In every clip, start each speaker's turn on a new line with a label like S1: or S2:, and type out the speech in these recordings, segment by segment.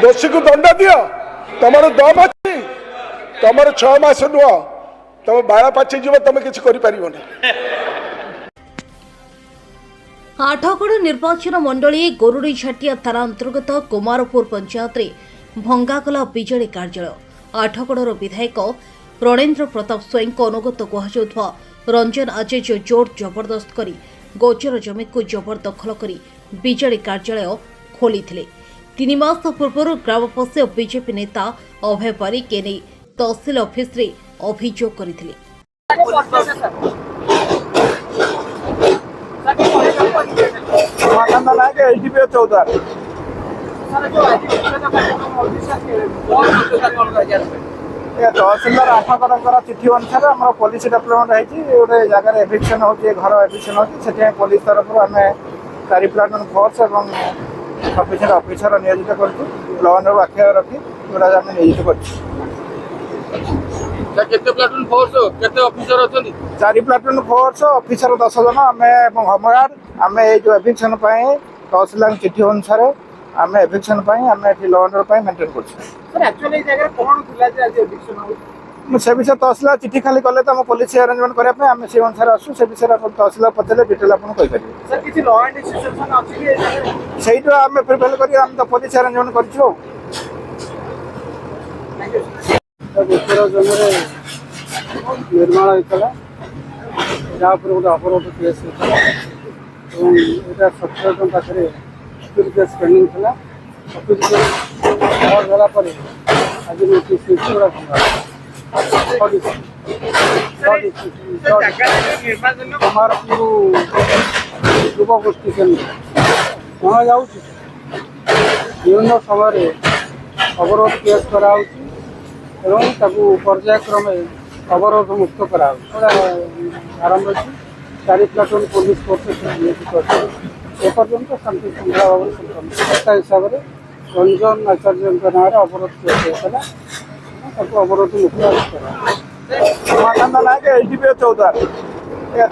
S1: दोषी को दंड दियो तुम दम अच्छी तुम 6 मास नुह तुम बाड़ा पाची जीव तुम किसी कर
S2: आठगड़ निर्वाचन मंडली गोरुड़ी झाटिया थाना अंतर्गत कुमारपुर पंचायत में भंगागला विजेडी कार्यालय। आठगड़र विधायक रणेन्द्र प्रताप स्वईं अनुगत कहुवा रंजन आचार्य जोर जबरदस्त कर गोचर जमी को जबरदखल कर विजेडी कार्यालय खोली 3 मास पूर्व ग्रामवासी और बीजेपी नेता अभय पारिक एने तहसिल ऑफिस रे अभियोग करथिले।
S3: तहसिलदार आठगड़ चिठी अनुसार आम पुलिस डेभलपमेंट गोटे जगह एभिक्शन हो घर एभिक्शन होती पुलिस तरफ आम 4 प्लाटून फोर्स और सफिसीयंट ऑफिसर नियोजित कर लॉ एंड ऑर्डर आख्या रखी गोटा आम नियोजित कर 4 प्लाटून फोर्स ऑफिसर 10 जन आम होमगार्ड आम जो एभिक्शन तहसिलदार चिठी अनुसार आम एभिक्शन आम लॉ एंड ऑर्डर मेंटेन से विषय तहसिलदार चिठी खाली कले तो पुलिस अरेंजमेंट करने आम से अनुसार आसू से विषय तहसिलदार पचारे डिटेल आपको आम प्रिपेयर कर पुलिस अरेंजमेंट कर निर्माण होता जहाँ गोटे अपराध केस होता 17 पाखे केस पेंडिंग था गलापर आज नोटिस कुमारपुर युव गोष्ठी केन्द्र कह जा विभिन्न समय अवरोध केस करा पर्यायक्रमे अवरोध मुक्त करा आरंभ 4 प्लाटून पुलिस फोर्स एपर्यंत शांति श्रृंखला भाव हिसाब से रंजन आचार्य ना अवरोध केस होता अवरोध मुक्त एडीपीओ चौद्वार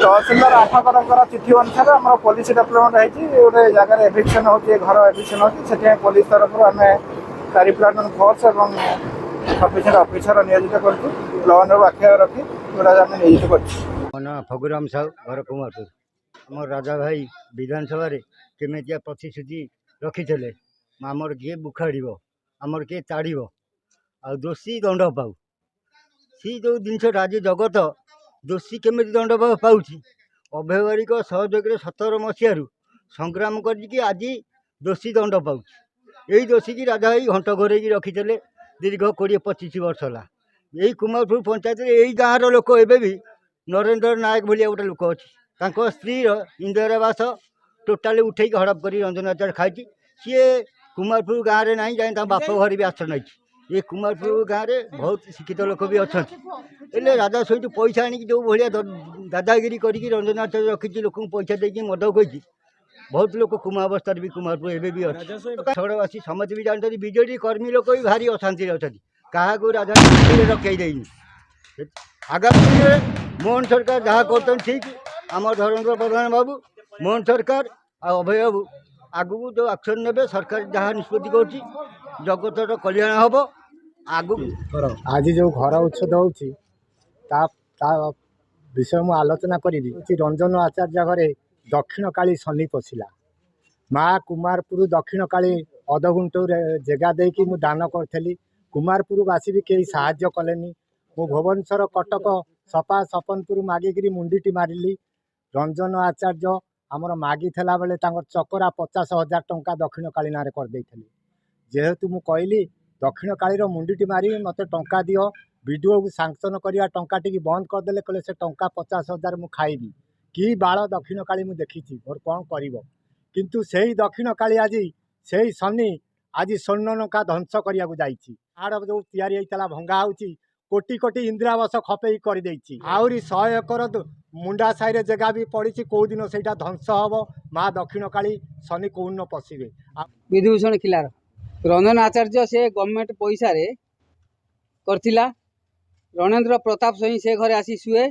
S3: तहसिलदार आठगड़ चिठी अनुसार आम पुलिस डेभलपमेंट गोटे जगह एभिक्शन हो घर एभिक्शन होती पुलिस तरफ आम 4 प्लाटून फोर्स और सफिसीयंट ऑफिसर नियोजित कर लॉ एंड ऑर्डर आख्या रखी गोटा आम नियोजित कर
S4: फगुराम साहू घर कुमारपुर आम राजा भाई विधानसभा केमिया प्रतिश्रुति रखी आमर किए बुखाड़ आमर किए ताड़ आ दोषी दंड पाऊ सी जो जिनस आज जगत दोषी केमी दंड पाँच अभय बारिक सहयोग 17 मसीह संग्राम करके आज दोषी दंड पाँच यही दोषी की राजा भाई घंट घोर रखी दीर्घ 20-25 वर्ष है यही कुमारपुर पंचायत यही गाँव लोक एवं भी नरेन्द्र नायक भाया गोटे लोक अच्छी स्त्री इंदिरा आवास टोटाली उठे हड़प कर रंजन आचार्य खाई सी कुमारपुर गाँव में ना जाए बाप घर भी आश्रय नहीं ये कुमारपुर गाँव में बहुत शिक्षित लोक भी अच्छा राजा सहित पैसा आनी जो भाया दादागिरी करके रंजन आचार्य रखी लोक पैसा देकी मद कही बहुत लोक कुमावस्था भी कुमारपुर एवं भी अच्छी समझ भी जानते बीजेडी कर्मी लोक भी भारी अशांति अच्छा क्या राजनीति रखे देनी आगामी मोहन सरकार जहाँ कर ठीक आम धर्मेन्द्र प्रधान बाबू मोहन सरकार अभय बाबू आगू जो एक्शन ने सरकार जहाँ निष्पत्ति कर जगतर कल्याण हम आगू
S5: आज जो घर उच्छेद होती विषय मु आलोचना करी रंजन आचार्य घरे दक्षिण काली शनि पशिला माँ कुमारपुर दक्षिण काली अधगुंट जगह देकी मु दान करी कुमारपुरवासी भी कहीं साहाय्य कलेनी मु भुवनेश्वर कटक सपा सपनपुर मागिकी मुंडीटी मारिली रंजन आचार्य आमर मागी थला बेले चकरा 50,000 टंका दक्षिण काली ना करदे जेहेतु मु कहली दक्षिण काली मुंडीटी मारी मत टंका दियो वीडियो को सांक्शन करवा टंका टी बंद करदे कहले से टंका 50,000 मु खाइबी कि बाल दक्षिण काली मु देखी मोर कौन कर किंतु से दक्षिण काली आज से शनि आज स्वर्णनका ध्वंस करने को जाड़ जो या भंगा हो कोटी कोटी इंदिरावास खपे कर आहरी 100 एकर मुंडा साई जगह भी पड़ी कौ दिन से ध्वंस हम माँ दक्षिण काली शनि कौन पशिबे
S6: विधूषण खिलार रंजन आचार्य से गवर्नमेंट पैसा करथिला रणेन्द्र प्रताप स्वईं से घरे आसी शुए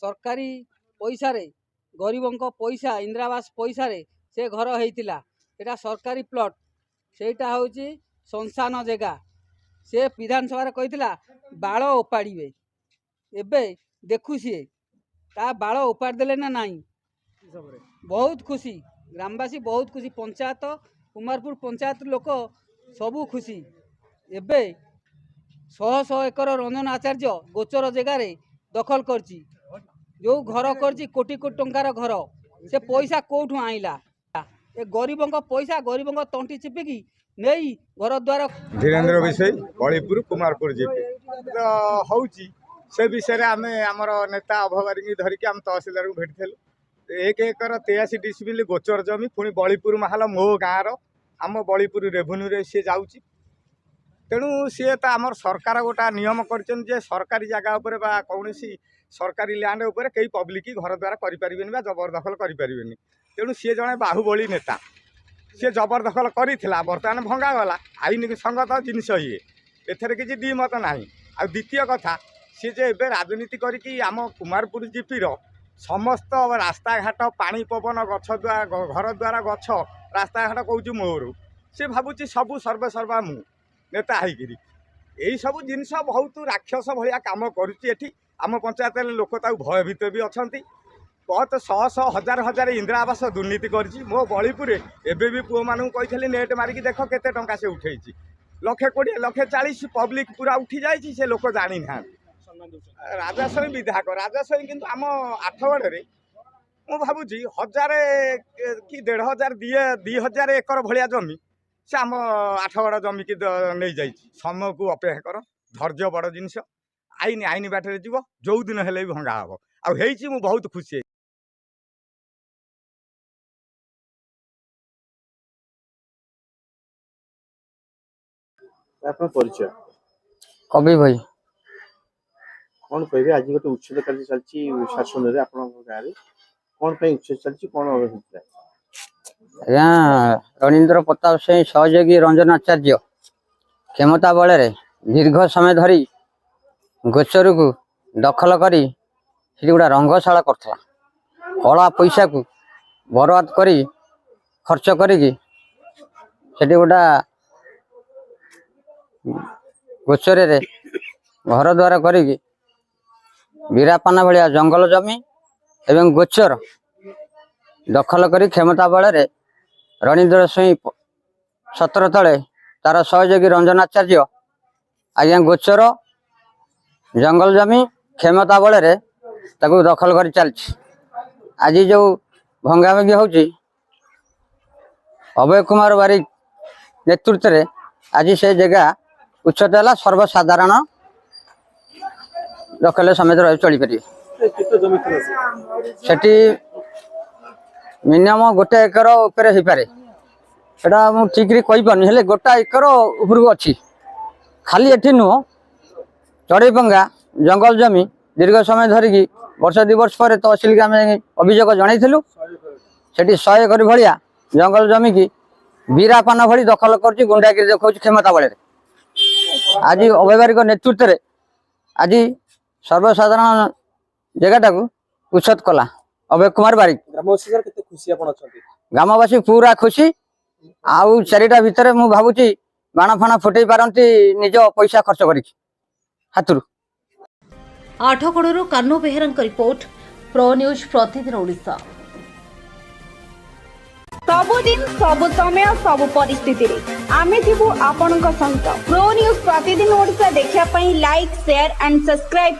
S6: सरकारी पैसा गरीबों पैसा इंदिरावास पैसा से घर होता एटा सरकारी प्लॉट सेटा हूँ ଶମଶାନ ଜାଗା ସେ ବିଧାନସଭାରେ କହିଥିଲା ବାଳ ଓପାଡ଼ିବେ। ଏବେ ଦେଖୁ ସିଏ ତା ବାଳ ଓପାଡ଼ି ଦେଲେ ନା ନାହିଁ। ବହୁତ ଖୁସି, ଗ୍ରାମବାସୀ ବହୁତ ଖୁସି, ପଞ୍ଚାୟତ କୁମାରପୁର ପଞ୍ଚାୟତ ଲୋକ ସବୁ ଖୁସି। ଏବେ 100 ଏକର ରଞ୍ଜନ ଆଚାର୍ଯ୍ୟ ଗୋଚର ଜାଗାରେ ଦଖଲ କରିଛି। ଯେଉଁ ଘର କରିଛି କୋଟି କୋଟି ଟଙ୍କାର ଘର, ସେ ପଇସା କେଉଁଠୁ ଆଣିଲା? ଏ ଗରିବଙ୍କ ପଇସା ଗରିବଙ୍କ ତଣ୍ଟି ଚିପିକି ନେଇ ଘର ଦ୍ୱାର।
S7: ଧୀରେନ୍ଦ୍ର ବିଷୟ ବଳିପୁର କୁମାରପୁର ଜିପି ହଉଛି ସେ ବିଷୟରେ ଆମେ ଆମର ନେତା ଅଭବାରୀଙ୍କୁ ଧରିକି ଆମେ ତହସିଲଦାରକୁ ଭେଟିଥିଲୁ। 1 ଏକର 83 ଡିସିମିଲ ଗୋଚର ଜମି, ପୁଣି ବଳିପୁର ମାହାଲ ମୋ ଗାଁର, ଆମ ବଳିପୁର ରେଭେନ୍ୟୁରେ ସିଏ ଯାଉଛି। ତେଣୁ ସିଏ ତ ଆମର ସରକାର ଗୋଟା ନିୟମ କରିଛନ୍ତି ଯେ ସରକାରୀ ଜାଗା ଉପରେ ବା କୌଣସି ସରକାରୀ ଲ୍ୟାଣ୍ଡ ଉପରେ କେହି ପବ୍ଲିକ ଘର ଦ୍ୱାରା କରିପାରିବେନି ବା ଜବରଦଖଲ କରିପାରିବେନି। ତେଣୁ ସିଏ ଜଣେ ବାହୁବଳୀ ନେତା, ସିଏ ଜବରଦଖଲ କରିଥିଲା, ବର୍ତ୍ତମାନ ଭଙ୍ଗାଗଲା। ଆଇନ ସଙ୍ଗତ ଜିନିଷ ଇଏ, ଏଥିରେ କିଛି ଦ୍ୱିମତ ନାହିଁ। ଆଉ ଦ୍ୱିତୀୟ କଥା, ସିଏ ଯେ ଏବେ ରାଜନୀତି କରିକି ଆମ କୁମାରପୁର ଜିପିର ସମସ୍ତ ରାସ୍ତାଘାଟ, ପାଣି ପବନ, ଗଛ ଘର ଦ୍ୱାରା ଗଛ, ରାସ୍ତାଘାଟ କହୁଛି ମୋର, ସେ ଭାବୁଛି ସବୁ ସର୍ବେସର୍ବା ମୁଁ ନେତା ହେଇକିରି। ଏଇସବୁ ଜିନିଷ ବହୁତ ରାକ୍ଷସ ଭଳିଆ କାମ କରୁଛି ଏଠି। ଆମ ପଞ୍ଚାୟତରେ ଲୋକ ତାକୁ ଭୟଭୀତ ବି ଅଛନ୍ତି। ବହୁତ 100 ହଜାର ଇନ୍ଦିରା ଆବାସ ଦୁର୍ନୀତି କରିଛି। ମୋ ବଳିପୁରରେ ଏବେ ବି ପୁଅମାନଙ୍କୁ କହିଥିଲି ନେଟ୍ ମାରିକି ଦେଖ କେତେ ଟଙ୍କା ସେ ଉଠେଇଛି। 120, 140 ପବ୍ଲିକ ପୁରା ଉଠି ଯାଇଛି, ସେ ଲୋକ ଜାଣିନାହାନ୍ତି। ରାଜା ସ୍ୱାଇଁ ବିଧାୟକ, ରାଜା ସ୍ୱାଇଁ କିନ୍ତୁ ଆମ ଆଠଗଡ଼ରେ ମୁଁ ଭାବୁଛି 1000 କି 1500 2000 ଏକର ଭଳିଆ ଜମି ସେ ଆମ ଆଠଗଡ଼ ଜମିକି ନେଇଯାଇଛି। ସମୟକୁ ଅପେକ୍ଷା କର, ଧୈର୍ଯ୍ୟ ବଡ଼ ଜିନିଷ। ଆଇନ ବାଟରେ ଯିବ, ଯୋଉ ଦିନ ହେଲେ ବି ଭଙ୍ଗା ହେବ। ଆଉ ହେଇଛି, ମୁଁ ବହୁତ ଖୁସି।
S8: ଆପଣ ପରିଚୟ
S9: କବି ଭାଇ।
S8: କ'ଣ କହିବେ? ଆଜି ଗୋଟେ ଉଚ୍ଛେଦ କାର୍ଯ୍ୟ ଚାଲିଛି ଶାସନରେ ଆପଣଙ୍କ ଗାଁରେ, କ'ଣ ପାଇଁ ଉଚ୍ଛେଦ ଚାଲିଛି, କ'ଣ ହେଇଥିଲା?
S9: ଆଜ୍ଞା, ରଣୀନ୍ଦ୍ର ପ୍ରତାପ ସ୍ୱାଇଁ ସହଯୋଗୀ ରଞ୍ଜନ ଆଚାର୍ଯ୍ୟ କ୍ଷମତା ବଳରେ ଦୀର୍ଘ ସମୟ ଧରି ଗୋଚରକୁ ଦଖଲ କରି ସେଠି ଗୋଟେ ରଙ୍ଗଶାଳା କରୁଥିଲା। କଳା ପଇସାକୁ ବରବାଦ କରି ଖର୍ଚ୍ଚ କରିକି ସେଠି ଗୋଟେ ଗୋଚରରେ ଘର ଦ୍ୱାର କରିକି ବିରାପାନା ଭଳିଆ ଜଙ୍ଗଲ ଜମି ଏବଂ ଗୋଚର ଦଖଲ କରି କ୍ଷମତା ବଳରେ ରଣୀନ୍ଦ୍ର ସ୍ୱାଇଁ 17 ତଳେ ତାର ସହଯୋଗୀ ରଞ୍ଜନ ଆଚାର୍ଯ୍ୟ ଆଜ୍ଞା ଗୋଚର ଜଙ୍ଗଲ ଜମି କ୍ଷମତା ବଳରେ ତାକୁ ଦଖଲ କରି ଚାଲିଛି। ଆଜି ଯେଉଁ ଭଙ୍ଗାଭଙ୍ଗି ହେଉଛି, ଅଭୟ କୁମାର ବାରିକ ନେତୃତ୍ୱରେ ଆଜି ସେ ଜାଗା ଉଚ୍ଛେଦ ହେଲା। ସର୍ବସାଧାରଣ ଦଖଲ ସಮೇତ ରହି ଚଳିପାରିବେ। ସେଠି ମିନିମମ୍ 1 ଏକର ଉପରେ ହେଇପାରେ, ସେଟା ମୁଁ ଠିକରେ କହିପାରୁନି, ହେଲେ 1 ଏକର ଉପରକୁ ଅଛି। ଖାଲି ଏଠି ନୁହଁ, ଚଢ଼େଇପଙ୍ଗା ଜଙ୍ଗଲ ଜମି ଦୀର୍ଘ ସମୟ ଧରିକି ବର୍ଷ 2 ବର୍ଷ ପରେ ତହସିଲକୁ ଆମେ ଅଭିଯୋଗ ଜଣାଇଥିଲୁ। ସେଠି 100 ଏକର ଭଳିଆ ଜଙ୍ଗଲ ଜମିକି ବିରାପାନ ଭଳି ଦଖଲ କରୁଛି, ଗୁଣ୍ଡାଗିରି ଦେଖାଉଛି କ୍ଷମତା ବଳରେ। ଆଜି ଅଭୟ ବାରିକ ନେତୃତ୍ୱରେ ଆଜି ସର୍ବସାଧାରଣ ଜାଗାଟାକୁ ଉଚ୍ଛେଦ କଲା ଅଭୟ କୁମାର ବାରିକ। ଗ୍ରାମବାସୀ ପୁରା ଖୁସି। ଆଉ 4ଟା ଭିତରେ ମୁଁ ଭାବୁଛି ବାଣ ଫାଣ ଫୁଟେଇ ପାରନ୍ତି ନିଜ ପଇସା ଖର୍ଚ୍ଚ କରିକି ହାତରୁ।
S2: ଆଠଗଡ଼ରୁ କାହ୍ନୁ ବେହେରାଙ୍କ ରିପୋର୍ଟ, ପ୍ରୋ ନ୍ୟୁଜ ପ୍ରତିଦିନ ଓଡ଼ିଶା।
S10: ସବୁଦିନ ସବୁ ସମୟ ସବୁ ପରିସ୍ଥିତିରେ ଆମେ ଥିବୁ ଆପଣଙ୍କ ସହିତ। ପ୍ରୋ ନ୍ୟୁଜ ପ୍ରତିଦିନ ଓଡ଼ିଶା ଦେଖିବା ପାଇଁ ଲାଇକ୍, ସେୟାର ଆଣ୍ଡ ସବସ୍କ୍ରାଇବ